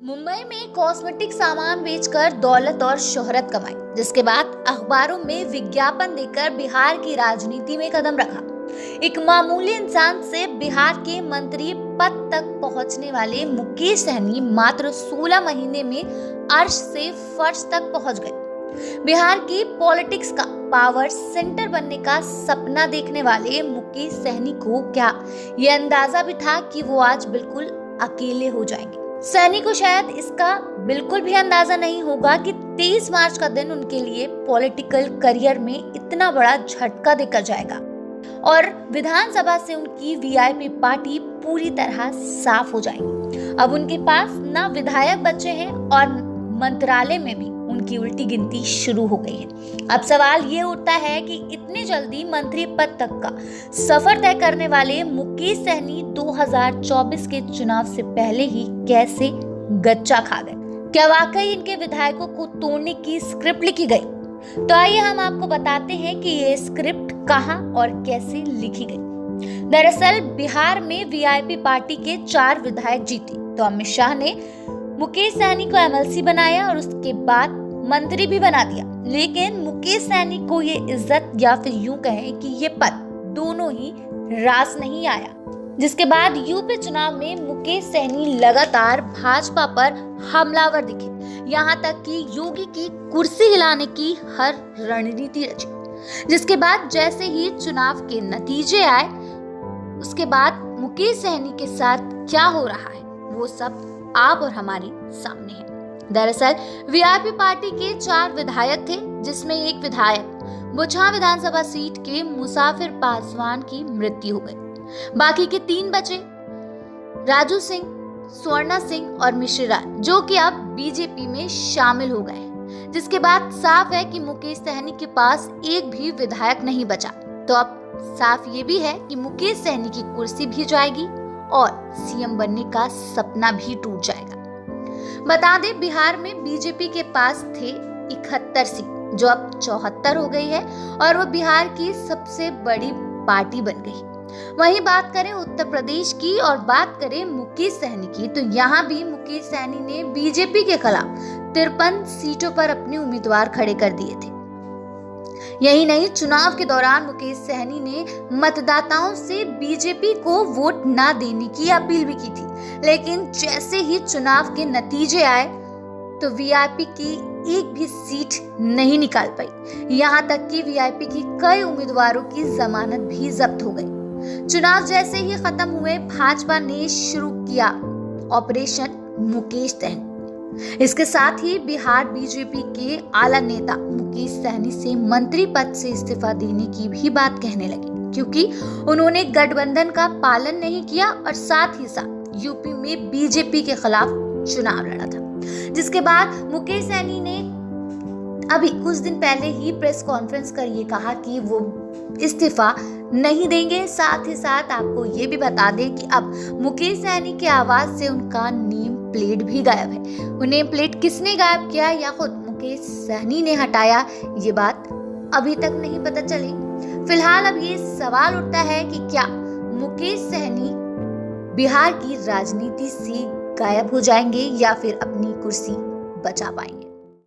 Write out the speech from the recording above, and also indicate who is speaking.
Speaker 1: मुंबई में कॉस्मेटिक सामान बेचकर दौलत और शोहरत कमाई, जिसके बाद अखबारों में विज्ञापन देकर बिहार की राजनीति में कदम रखा। एक मामूली इंसान से बिहार के मंत्री पद तक पहुंचने वाले मुकेश सहनी मात्र 16 महीने में अर्श से फर्श तक पहुंच गए। बिहार की पॉलिटिक्स का पावर सेंटर बनने का सपना देखने वाले मुकेश सहनी को क्या ये अंदाजा भी था कि वो आज बिल्कुल अकेले हो जाएंगे। सहनी को शायद इसका बिल्कुल भी अंदाजा नहीं होगा कि 23 मार्च का दिन उनके लिए पॉलिटिकल करियर में इतना बड़ा झटका देकर जाएगा और विधानसभा से उनकी वीआईपी पार्टी पूरी तरह साफ हो जाएगी। अब उनके पास ना विधायक बचे हैं और मंत्रालय में भी उनकी उल्टी गिनती शुरू हो गई है। अब सवाल ये उठता है कि इतने जल्दी मंत्री पद तक का सफर तय करने वाले मुकेश सहनी 2024 के चुनाव से पहले ही कैसे गच्चा खा गए। क्या वाकई इनके विधायकों को तोड़ने की स्क्रिप्ट लिखी गई? तो आइए हम आपको बताते हैं कि ये स्क्रिप्ट कहां और कैसे लिखी गई। दरअसल बिहार में वीआईपी पार्टी के 4 विधायक जीते तो अमित शाह ने मुकेश सहनी को एमएलसी बनाया और उसके बाद मंत्री भी बना दिया। लेकिन मुकेश सहनी को ये इज्जत या फिर यूं कहें कि ये पद दोनों ही रास नहीं आया, जिसके बाद यूपी चुनाव में मुकेश सहनी लगातार भाजपा पर हमलावर दिखे, यहाँ तक कि योगी की कुर्सी हिलाने की हर रणनीति रची। जिसके बाद जैसे ही चुनाव के नतीजे आए उसके बाद मुकेश सहनी के साथ क्या हो रहा है वो सब आप और हमारे सामने है। दरअसल वीआईपी पार्टी के 4 विधायक थे, जिसमें एक विधायक बुचहा विधानसभा सीट के मुसाफिर पासवान की मृत्यु हो गई। बाकी के 3 बचे राजू सिंह, स्वर्णा सिंह और मिश्रा, जो कि अब बीजेपी में शामिल हो गए। जिसके बाद साफ है कि मुकेश सहनी के पास एक भी विधायक नहीं बचा। तो अब साफ ये भी है कि मुकेश सहनी की कुर्सी भी जाएगी और सीएम बनने का सपना भी टूट जाएगा। बता दें बिहार में बीजेपी के पास थे 71 सीट, जो अब 74 हो गई है और वो बिहार की सबसे बड़ी पार्टी बन गई। वहीं बात करें उत्तर प्रदेश की और बात करें मुकेश सहनी की, तो यहाँ भी मुकेश सहनी ने बीजेपी के खिलाफ 53 सीटों पर अपने उम्मीदवार खड़े कर दिए थे। यही नहीं, चुनाव के दौरान मुकेश सहनी ने मतदाताओं से बीजेपी को वोट ना देने की अपील भी की थी। लेकिन जैसे ही चुनाव के नतीजे आए तो वीआईपी की एक भी सीट नहीं निकाल पाई। यहाँ तक कि वीआईपी की कई उम्मीदवारों की जमानत भी जब्त हो गई। चुनाव जैसे ही खत्म हुए भाजपा ने शुरू किया ऑपरेशन मुकेश सहनी। इसके साथ ही बिहार बीजेपी के आला नेता मुकेश सहनी से मंत्री पद से इस्तीफा देने की भी बात कहने लगे, क्योंकि उन्होंने गठबंधन का पालन नहीं किया और साथ ही साथ यूपी में बीजेपी के खिलाफ चुनाव लड़ा था। जिसके बाद मुकेश सहनी ने अभी कुछ दिन पहले ही प्रेस कॉन्फ्रेंस कर ये कहा कि वो इस्तीफा नहीं देंगे। साथ ही साथ आपको ये भी बता दें कि अब मुकेश सहनी के आवाज से उनका नेम प्लेट भी गायब है। वो नेम प्लेट किसने गायब किया या खुद मुकेश सहनी ने हटाया, ये बात अभी तक नहीं पता चली। फिलहाल अब ये सवाल उठता है कि क्या मुकेश सहनी बिहार की राजनीति से गायब हो जाएंगे या फिर अपनी कुर्सी बचा पाएंगे।